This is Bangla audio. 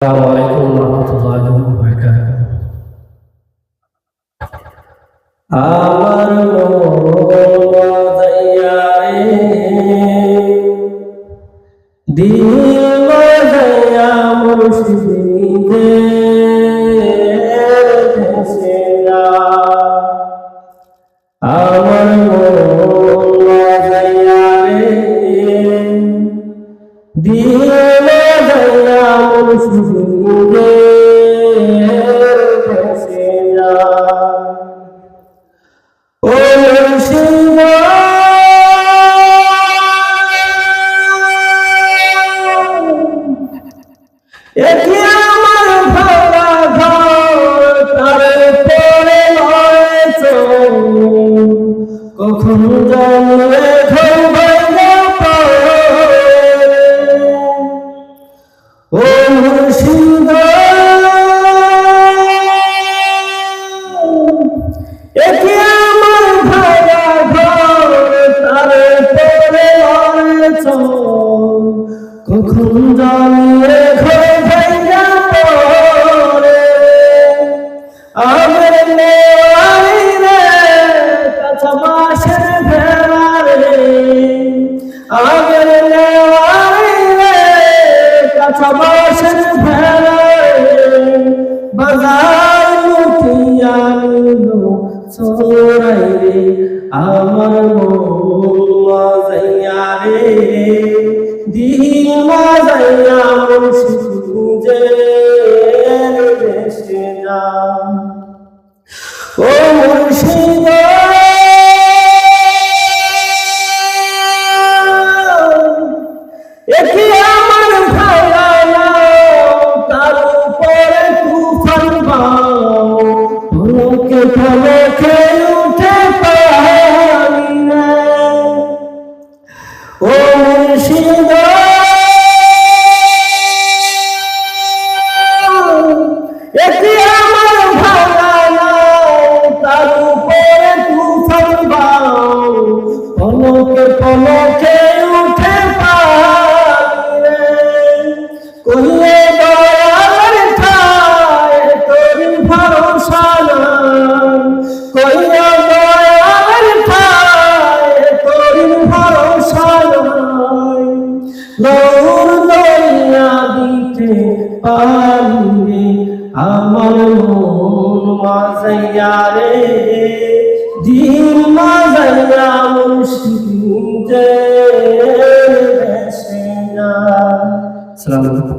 আসসালামু আলাইকুম ওয়া রাহমাতুল্লাহি ওয়া বারাকাতুহু। আমার মজাইয়া দিল মজাইয়া মুর্শিদের দেশে যা। আমার মজাইয়া দিল মজাইয়া মুর্শিদের দেশে যা। ও মুর্শিদ একি আমার ভাঙা ঘর তারপরে হয়েছ কখন জানলে ঘর ভাঙা পড়ে। ও মুর্শিদ একি আমার ভাঙা ঘর তারপরে হয়েছ কখন জানলে ঘর ভাঙা পড়ে। আমার নেওয়ারি রে কাঁচা বাঁশের ভেড়া রে। আমার নেওয়ারি রে কাঁচা বাঁশের ভেড়া রে। বাজার লুটিয়া নিল চোরাই রে। আমার মজাইয়া রে দিল মজাইয়া মুর্শিদের দেশে যা। ও মুর্শিদ একি আমার ভাঙা তার উপরে তুফান বাও পলকে পলকে উঠে পানি না। ও মুর্শিদ একি আমার ভাঙা তার উপরে তুফান বাও পলকে পলকে উঠে পানি কইলে দয়ার ঠায় তোর ভরসা নাই। কইলে দয়ার ঠায় তোর ভরসা নাই। দৌড় দইয়া দিতে পারি আমার মন মজাইয়া রে দিল মজাইয়া মুর্শিদের দেশে যা। আসসালামু আলাইকুম।